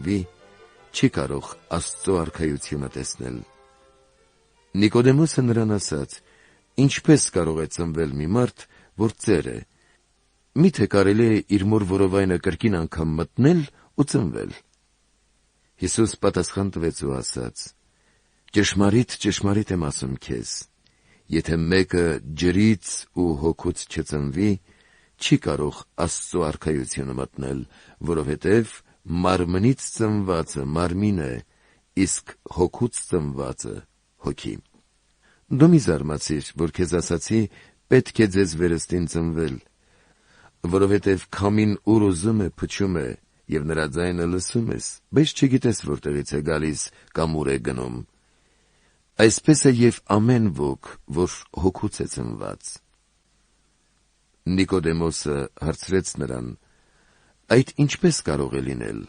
չծնվի, չի կարող Աստծո արքայությունը տեսնել։ Նիկոդեմոսը նրան ասաց. «Ինչպես կարող է ծնվել մի մարդ, որ ծեր է։ Միթե կարելի է իր մոր որովայնը կրկին անգամ մտնել ու ծնվել»։ Հիսուս պատասխան տվեց ու ասաց. «Ճշմարիտ, ճշմարիտ եմ ասում քեզ, եթե մեկը ջրից ու հոգուց չծնվի, չի կարող Աստծո արքայությունը մտնել, որովհետև մարմնից ծնվածը մարմին է, իսկ հոգուց ծնվածը հոգի։ Դու մի զարմացիր, որ քեզ ասացի, պետք է ձեզ վերստին ծնվել, որովհետև քամին ուր ուզում է փչում է, և նրա ձայնը լսում ես, բայց չգիտես որտեղից է գալիս կամ ուր է գնում։ Այսպես է և ամեն ոք, որ հոգուց է ծնված»։ Նիկոդեմոսը հարցրեց նրան. «Այդ ինչպես կարող է լինել,